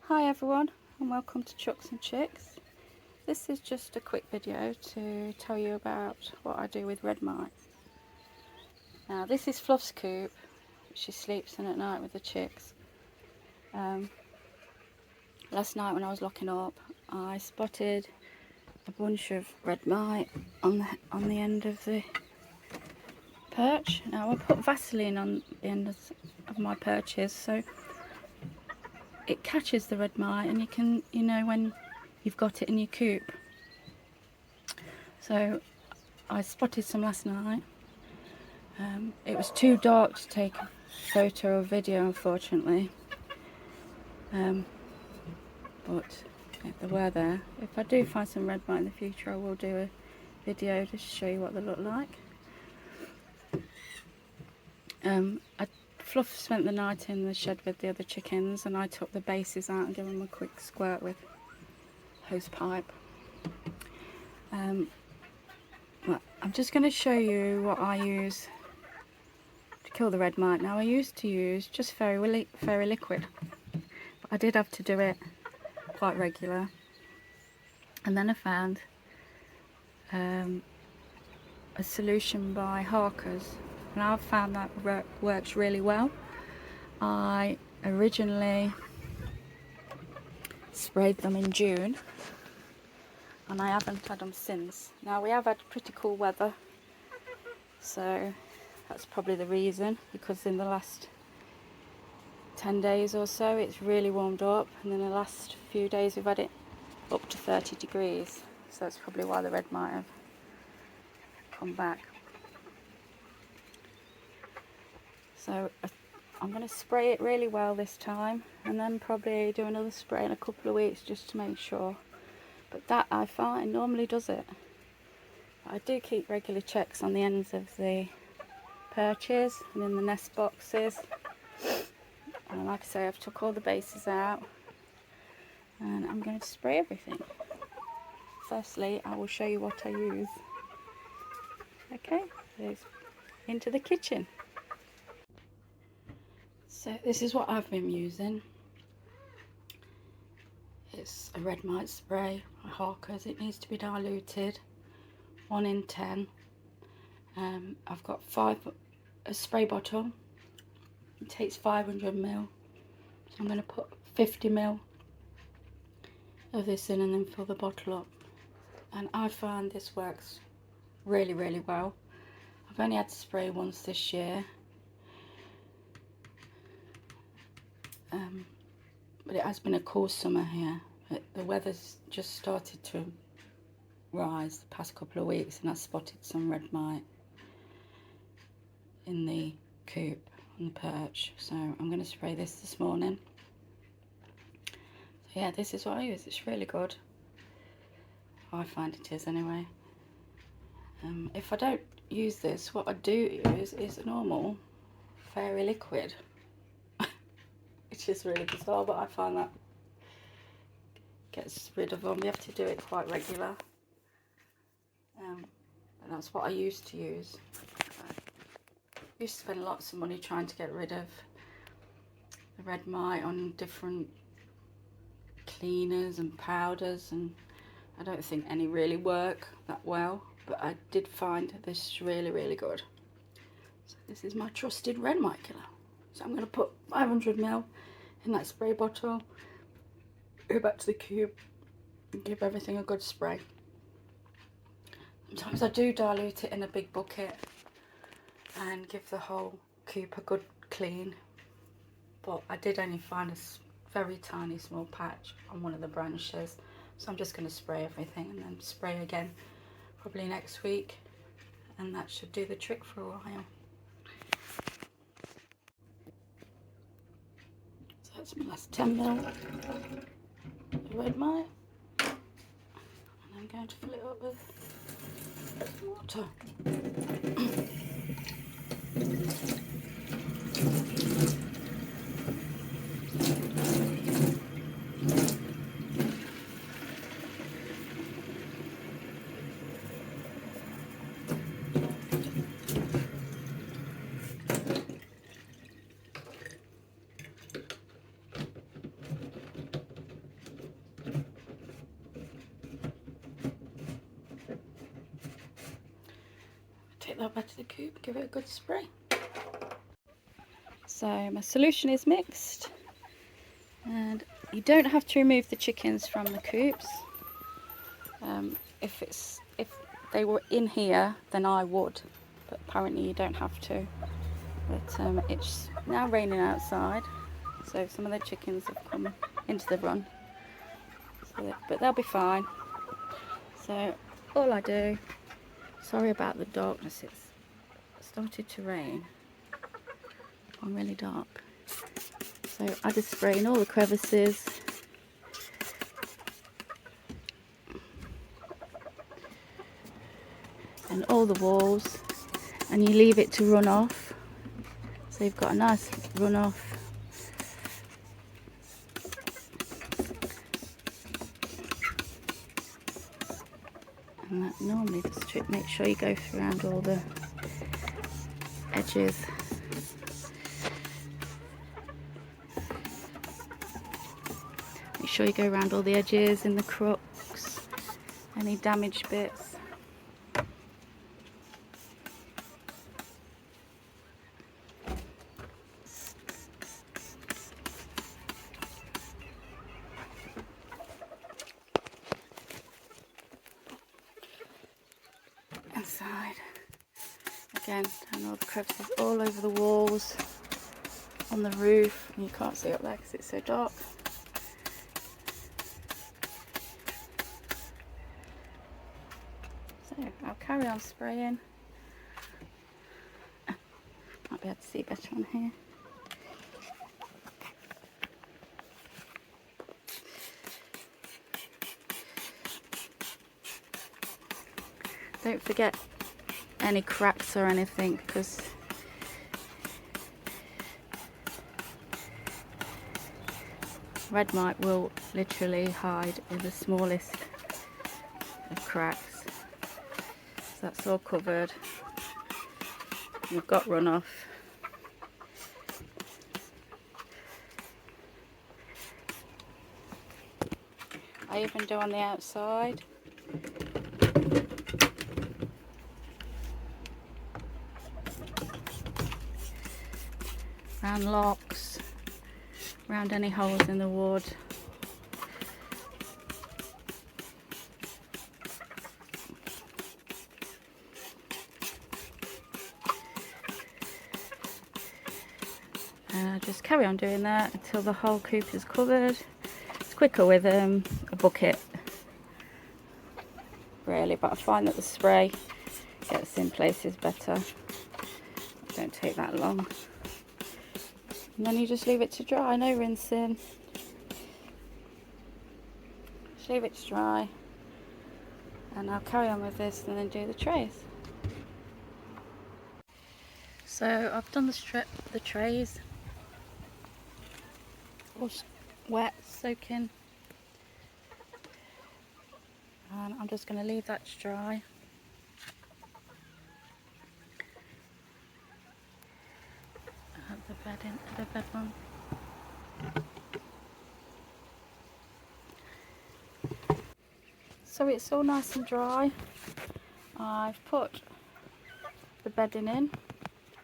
Hi everyone, and welcome to Chucks and Chicks. This is just a quick video to tell you about what I do with red mite. Now this is Fluff's coop, which she sleeps in at night with the chicks. Last night when I was locking up, I spotted a bunch of red mite on the end of the perch. Now I put Vaseline on the end of my perches so it catches the red mite, and you know when you've got it in your coop. So I spotted some last night. It was too dark to take a photo or video, unfortunately, but they were there. If I do find some red mite in the future, I will do a video to show you what they look like. Fluff spent the night in the shed with the other chickens, and I took the bases out and gave them a quick squirt with hose pipe. Well, I'm just going to show you what I use to kill the red mite. Now I used to use just fairy liquid, but I did have to do it quite regular, and then I found a solution by Harker's, and I've found that works really well. I originally sprayed them in June, and I haven't had them since. Now we have had pretty cool weather, so that's probably the reason, because in the last 10 days or so it's really warmed up, and in the last few days we've had it up to 30 degrees, so that's probably why the red mite have come back. So I'm going to spray it really well this time, and then probably do another spray in a couple of weeks just to make sure. But that, I find, normally does it. But I do keep regular checks on the ends of the perches and in the nest boxes. And like I say, I've took all the bases out, and I'm going to spray everything. Firstly, I will show you what I use. Okay, so into the kitchen. So this is what I've been using. It's a red mite spray by Harker's. It needs to be diluted, 1 in 10. I've got a spray bottle. It takes 500 ml. So I'm going to put 50 ml of this in and then fill the bottle up. And I find this works really, really well. I've only had to spray once this year. But it has been a cool summer here. The weather's just started to rise the past couple of weeks, and I spotted some red mite in the coop on the perch. So I'm going to spray this morning. So yeah, this is what I use. It's really good. I find it is anyway. If I don't use this, what I do use is a normal fairy liquid. Which is really bizarre, but I find that gets rid of them. You have to do it quite regular. And that's what I used to use. I used to spend lots of money trying to get rid of the red mite on different cleaners and powders, and I don't think any really work that well, but I did find this really, really good. So this is my trusted red mite killer. So I'm going to put 500 ml in that spray bottle, go back to the cube and give everything a good spray. Sometimes I do dilute it in a big bucket and give the whole coop a good clean, but I did only find a very tiny small patch on one of the branches, so I'm just going to spray everything and then spray again probably next week, and that should do the trick for a while. So that's my last 10 ml of red mite, and I'm going to fill it up with water. take that back to the coop, give it a good spray. So my solution is mixed, and you don't have to remove the chickens from the coops. If they were in here, then I would, but apparently you don't have to. But it's now raining outside, so some of the chickens have come into the run, but they'll be fine. So all I do, sorry about the darkness, it's started to rain. I'm really dark, so I just spray in all the crevices. And all the walls, and you leave it to run off, so you've got a nice run off. And that normally does the trick. Make sure you go around all the edges. Make sure you go around all the edges and the crooks, any damaged bits. Inside again, and all the crevices all over the walls, on the roof, and you can't see up there because it's so dark. So I'll carry on spraying. Might be able to see better on here. Don't forget any cracks or anything, because red mite will literally hide in the smallest of cracks. So that's all covered. You've got runoff. I even do on the outside. Round locks, round any holes in the wood. Just carry on doing that until the whole coop is covered. It's quicker with a bucket, really, but I find that the spray gets in places better. It don't take that long. And then you just leave it to dry, no rinsing. Just leave it to dry, and I'll carry on with this and then do the trays. So I've done the trays, all wet, soaking, and I'm just going to leave that to dry. The bed one. So it's all nice and dry. I've put the bedding in.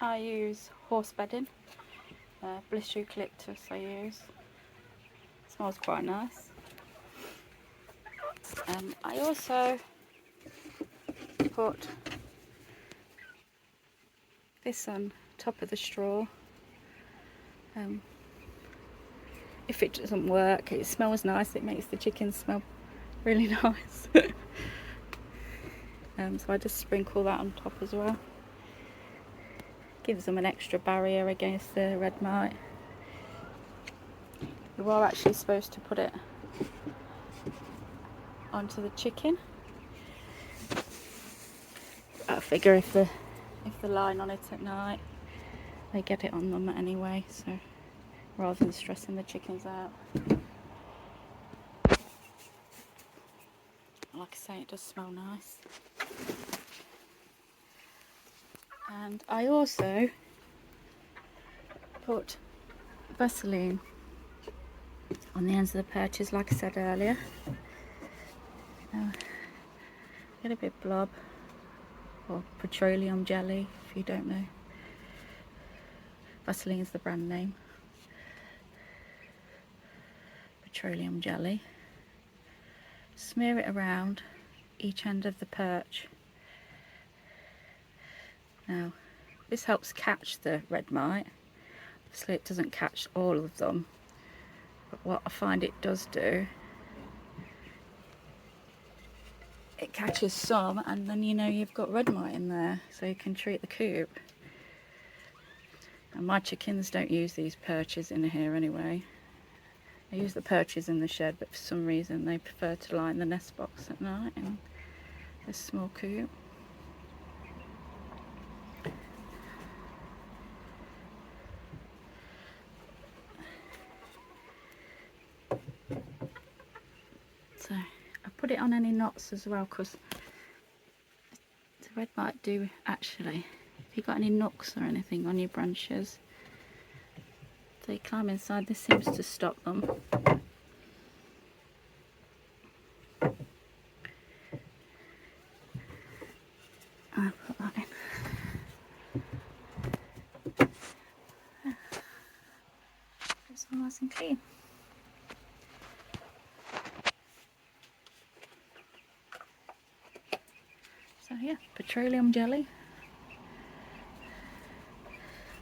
I use horse bedding, blister eucalyptus I use. It smells quite nice. I also put this on top of the straw. If it doesn't work, it smells nice, it makes the chickens smell really nice. So I just sprinkle that on top as well. Gives them an extra barrier against the red mite. You are actually supposed to put it onto the chicken. I figure if they're lying on it at night, they get it on them anyway, so rather than stressing the chickens out. Like I say, it does smell nice. And I also put Vaseline on the ends of the perches, like I said earlier. Get a bit blob. or petroleum jelly if you don't know. Vaseline's the brand name. Petroleum jelly. Smear it around each end of the perch. Now, this helps catch the red mite. Obviously it doesn't catch all of them, but what I find it does do, it catches some, and then you know you've got red mite in there, so you can treat the coop. And my chickens don't use these perches in here anyway. They use the perches in the shed, but for some reason they prefer to lie in the nest box at night in this small coop. So I put it on any knots as well, because the red mite do actually, if you've got any nooks or anything on your branches, they climb inside. This seems to stop them. I'll put that in. It's all nice and clean. So yeah, petroleum jelly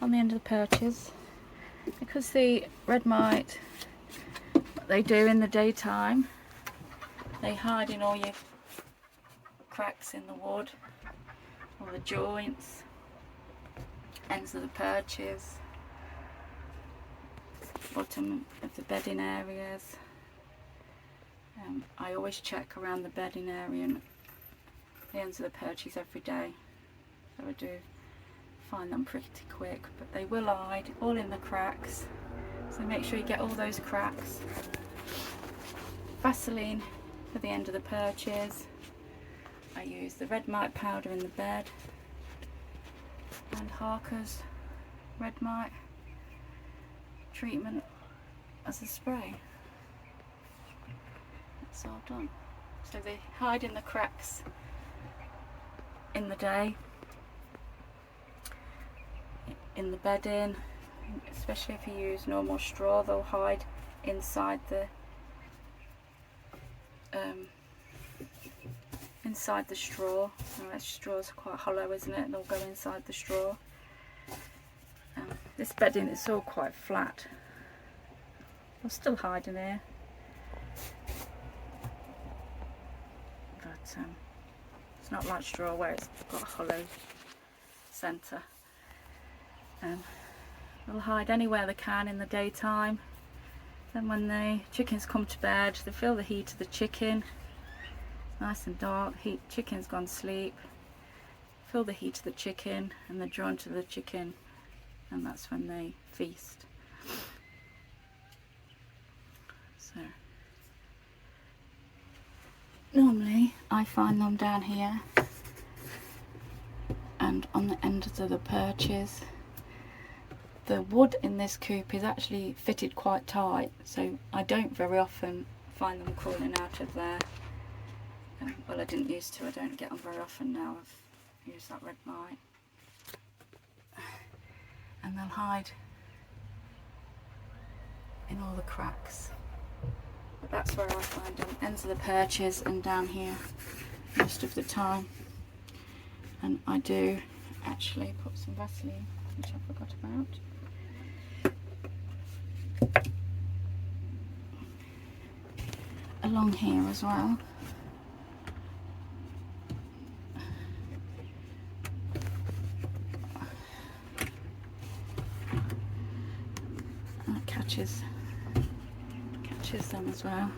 on the end of the perches. Because the red mite, what they do in the daytime, they hide in all your cracks in the wood, all the joints, ends of the perches, bottom of the bedding areas. I always check around the bedding area and the ends of the perches every day, so I do find them pretty quick, but they will hide all in the cracks, so make sure you get all those cracks. Vaseline for the end of the perches. I use the red mite powder in the bed and Harker's red mite treatment as a spray. That's all done. So they hide in the cracks in the day, in the bedding, especially if you use normal straw, they'll hide inside the straw. Now, that straw's quite hollow, isn't it? They'll go inside the straw. This bedding is all quite flat. They'll still hide in here, but it's not like straw where it's got a hollow centre. They'll hide anywhere they can in the daytime. Then when the chickens come to bed, they feel the heat of the chicken. It's nice and dark, chicken's gone to sleep. Feel the heat of the chicken and they're drawn to the chicken, and that's when they feast. So normally I find them down here and on the ends of the perches. The wood in this coop is actually fitted quite tight, so I don't very often find them crawling out of there. Well, I didn't used to, I don't get them very often now. I've used that red mite. And they'll hide in all the cracks. But that's where I find them, ends of the perches and down here most of the time. And I do actually put some Vaseline, which I forgot about. Along here as well. That catches them as well.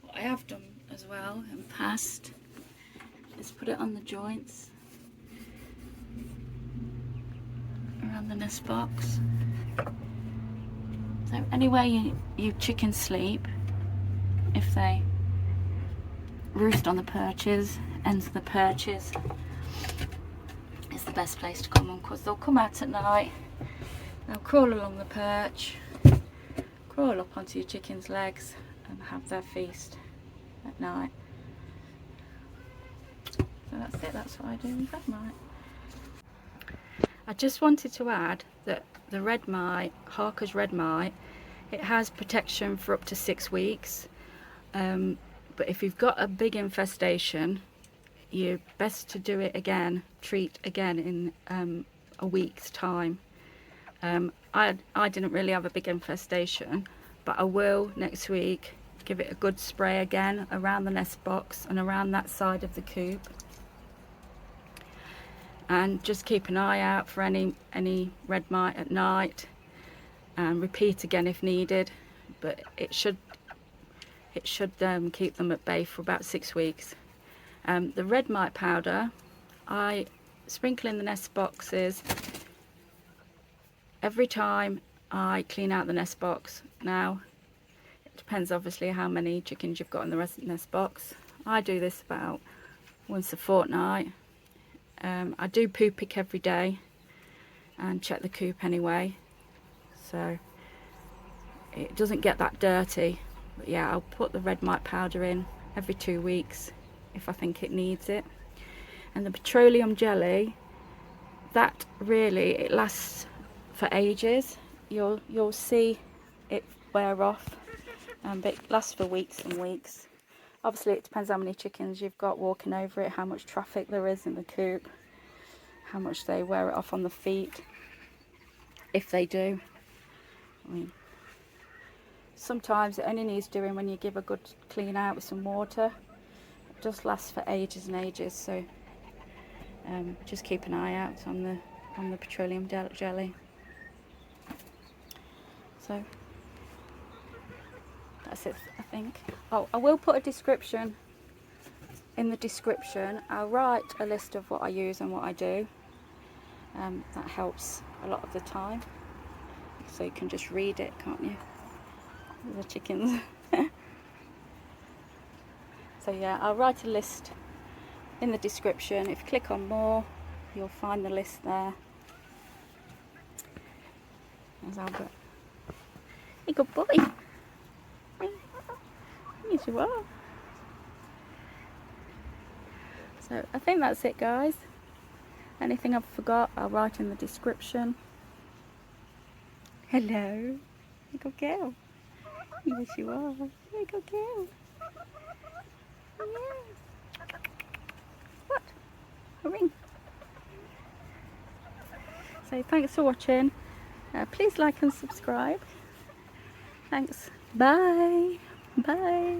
What I have done as well in past is put it on the joints around the nest box. So anywhere you chickens sleep, if they roost on the perches, ends of the perches is the best place to come on, because they'll come out at night, they'll crawl along the perch, crawl up onto your chicken's legs and have their feast. at night. So that's it, that's what I do with red mite. I just wanted to add that the red mite, Harker's red mite, it has protection for up to 6 weeks. But if you've got a big infestation, you're best to do it again, treat again in a week's time. I didn't really have a big infestation, but I will next week give it a good spray again around the nest box and around that side of the coop. And just keep an eye out for any red mite at night, and repeat again if needed. But it should keep them at bay for about 6 weeks. The red mite powder, I sprinkle in the nest boxes every time I clean out the nest box. Now, it depends obviously how many chickens you've got in the nest box. I do this about once a fortnight. I do poo pick every day and check the coop anyway, so it doesn't get that dirty. But yeah, I'll put the red mite powder in every 2 weeks if I think it needs it. And the petroleum jelly, that really, it lasts for ages. You'll see it wear off, but it lasts for weeks and weeks. Obviously it depends how many chickens you've got walking over it, how much traffic there is in the coop, how much they wear it off on the feet, if they do. I mean, sometimes it only needs doing when you give a good clean out with some water. It does last for ages and ages, so just keep an eye out on the petroleum jelly. So that's it, I think. Oh, I will put a description in the description. I'll write a list of what I use and what I do. That helps a lot of the time, so you can just read it, can't you, the chickens. So yeah, I'll write a list in the description. If you click on more, you'll find the list there. There's Albert. Hey, good boy. Yes, you are. So I think that's it, guys. Anything I've forgot, I'll write in the description. Hello. Hey, good girl. Yes, you are. Hey, good girl. Yeah. What? A ring. So thanks for watching. Please like and subscribe. Thanks. Bye. Bye.